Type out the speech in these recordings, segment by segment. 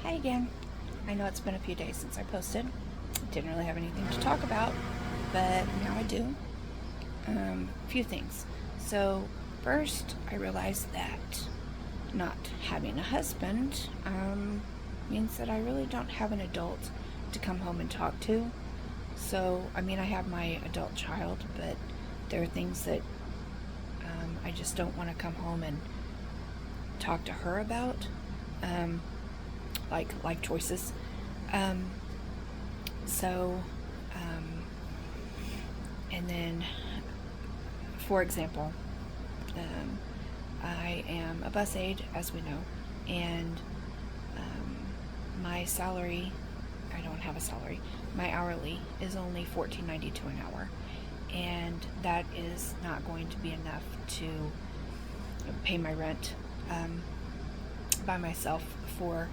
Hi again. I know it's been a few days since I posted. Didn't really have anything to talk about, but now I do. A few things. So, first, I realized that not having a husband means that I really don't have an adult to come home and talk to. So, I mean, I have my adult child, but there are things that I just don't want to come home and talk to her about. Like life choices. Um, so, um, and then, for example, um, I am a bus aide, as we know, and um, my salary, I don't have a salary, my hourly is only $14.92 an hour, and that is not going to be enough to pay my rent by myself for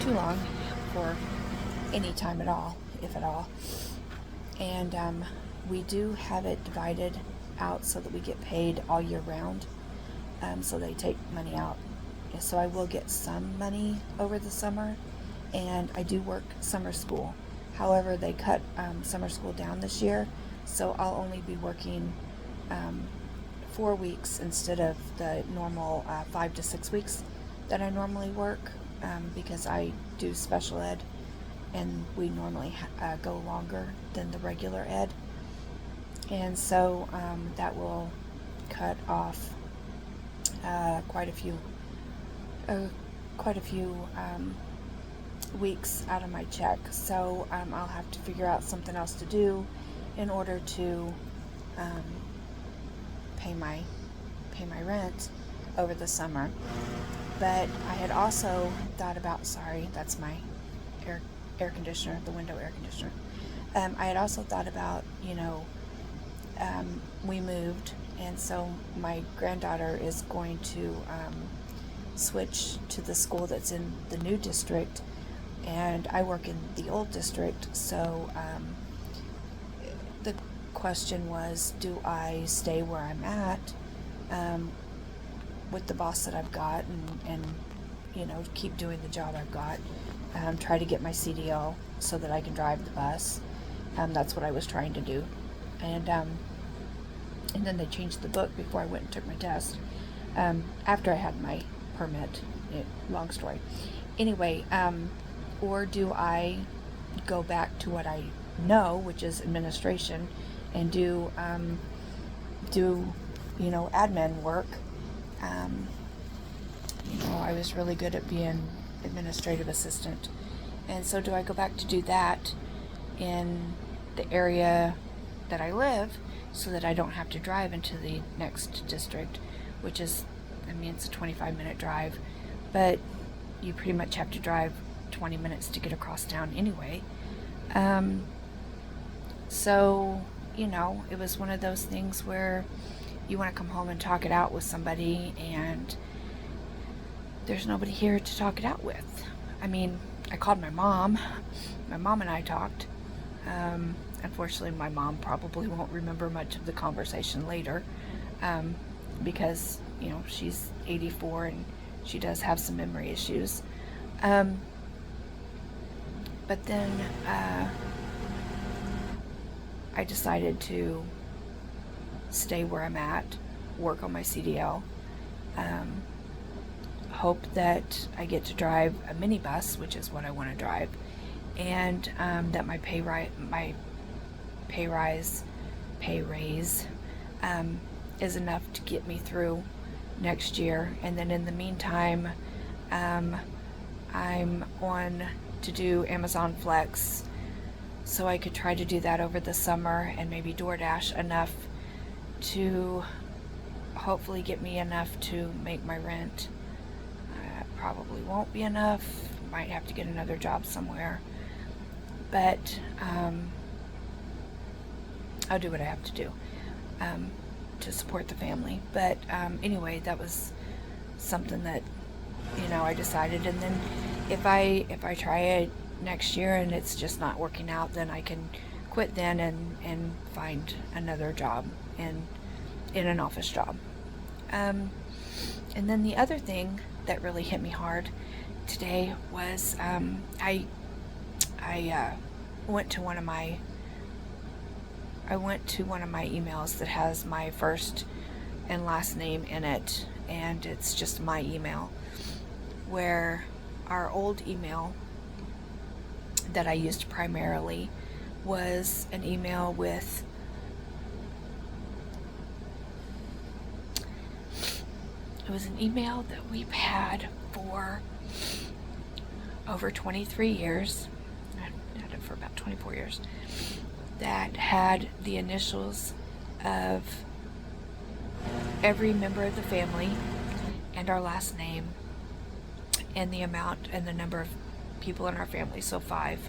too long, for any time at all, if at all. And we do have it divided out so that we get paid all year round. So they take money out. So I will get some money over the summer, and I do work summer school. However, they cut summer school down this year, so I'll only be working 4 weeks instead of the normal 5 to 6 weeks that I normally work, because I do special ed, and we normally go longer than the regular ed. And so that will cut off quite a few weeks out of my check. So I'll have to figure out something else to do in order to pay my rent over the summer. But I had also thought about, sorry, that's my air conditioner, the window air conditioner. I had also thought about, we moved, and so my granddaughter is going to switch to the school that's in the new district, and I work in the old district. So the question was, do I stay where I'm at with the boss that I've got, and keep doing the job I've got, try to get my CDL so that I can drive the bus. That's what I was trying to do. And then they changed the book before I went and took my test, after I had my permit. Long story. Anyway, or do I go back to what I know, which is administration, and do admin work. I was really good at being administrative assistant, and so do I go back to do that in the area that I live, so that I don't have to drive into the next district, which is, it's a 25-minute drive, but you pretty much have to drive 20 minutes to get across town anyway. So, it was one of those things where you want to come home and talk it out with somebody, and there's nobody here to talk it out with. I called my mom. My mom and I talked. Unfortunately, my mom probably won't remember much of the conversation later, because, she's 84 and she does have some memory issues. But then I decided to stay where I'm at, work on my CDL, hope that I get to drive a minibus, which is what I want to drive, and that my pay raise is enough to get me through next year. And then in the meantime, I'm on to do Amazon Flex, so I could try to do that over the summer, and maybe DoorDash enough to hopefully get me enough to make my rent. Probably won't be enough. Might have to get another job somewhere, but I'll do what I have to do to support the family. But anyway, that was something that I decided. And then if I try it next year and it's just not working out, then I can quit then and find another job in an office job. And then the other thing that really hit me hard today was I went to one of my emails that has my first and last name in it, and it's just my email, where our old email that I used primarily was an email with that we've had for over 23 years. I had it for about 24 years. That had the initials of every member of the family and our last name and the amount and the number of people in our family, so 5,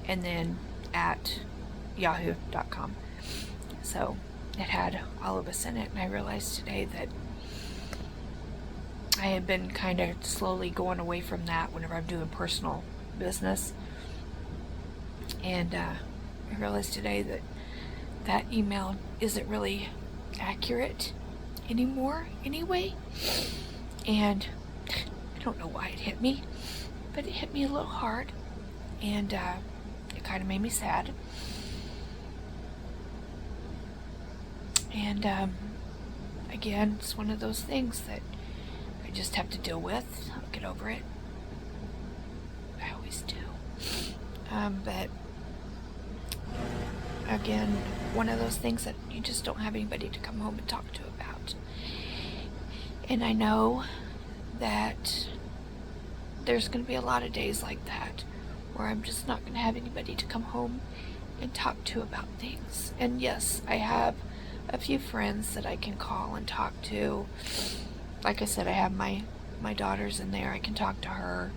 and then at yahoo.com. So it had all of us in it, and I realized today that I had been kind of slowly going away from that whenever I'm doing personal business. And I realized today that that email isn't really accurate anymore anyway. And I don't know why it hit me, but it hit me a little hard. And it kind of made me sad. And again, it's one of those things that I just have to deal with. I'll get over it. I always do. But again, one of those things that you just don't have anybody to come home and talk to about. And I know that there's going to be a lot of days like that where I'm just not going to have anybody to come home and talk to about things. And yes, I have a few friends that I can call and talk to. Like I said, I have my daughters in there. I can talk to her.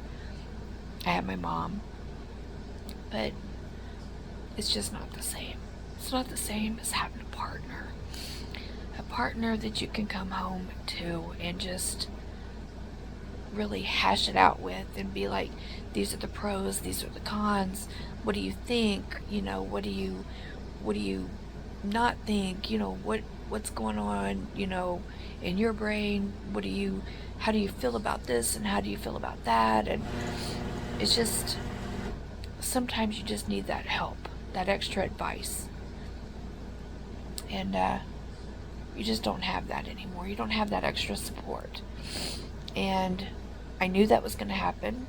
I have my mom. But it's just not the same. It's not the same as having a partner. A partner that you can come home to and just really hash it out with and be like, these are the pros, these are the cons. What do you think? What do you not think? What's going on, in your brain? How do you feel about this and how do you feel about that? And it's just, sometimes you just need that help, that extra advice. And you just don't have that anymore. You don't have that extra support. And I knew that was going to happen.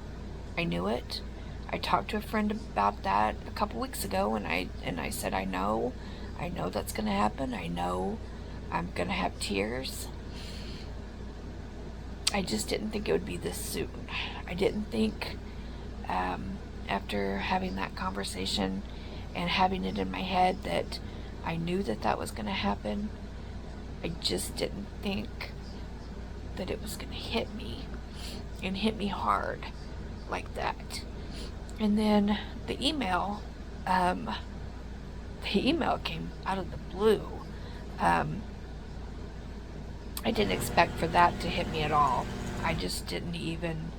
I knew it. I talked to a friend about that a couple weeks ago, and I said, I know that's going to happen. I know I'm going to have tears. I just didn't think it would be this soon. I didn't think, after having that conversation and having it in my head, that I knew that was going to happen. I just didn't think that it was going to hit me and hit me hard like that. And then the email came out of the blue. I didn't expect for that to hit me at all. I just didn't even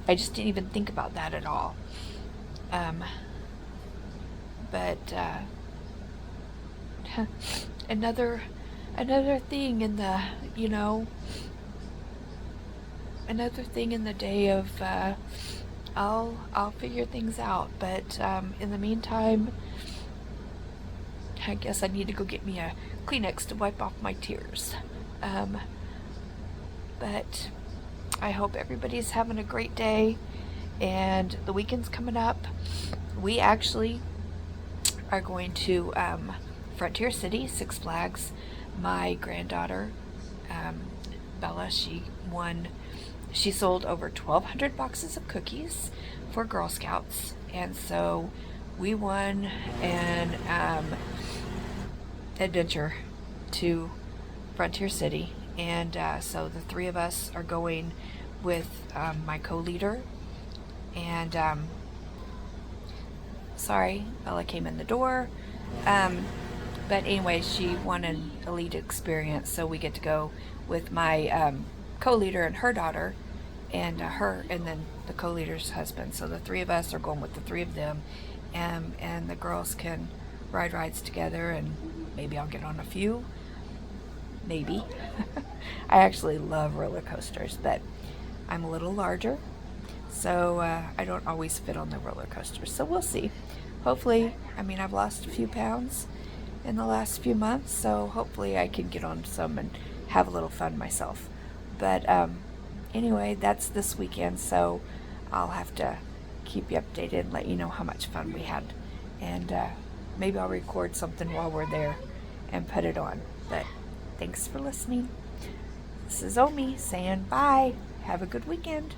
think about that at all. But another thing in the another thing in the day of I'll figure things out. But in the meantime, I guess I need to go get me a Kleenex to wipe off my tears. But I hope everybody's having a great day, and the weekend's coming up. We actually are going to Frontier City, Six Flags. My granddaughter, Bella, she sold over 1,200 boxes of cookies for Girl Scouts, and so we won an adventure to Frontier City, and so the 3 of us are going with my co-leader, and sorry, Bella came in the door, but anyway, she won an elite experience, so we get to go with my co-leader and her daughter, and then the co-leader's husband. So the 3 of us are going with the 3 of them, and the girls can ride rides together, and maybe I'll get on a few. Maybe. I actually love roller coasters, but I'm a little larger, so I don't always fit on the roller coaster. So we'll see. Hopefully, I mean, I've lost a few pounds in the last few months, so hopefully I can get on some and have a little fun myself. But anyway, that's this weekend, so I'll have to keep you updated and let you know how much fun we had. And maybe I'll record something while we're there and put it on. But thanks for listening. This is Omi saying bye. Have a good weekend.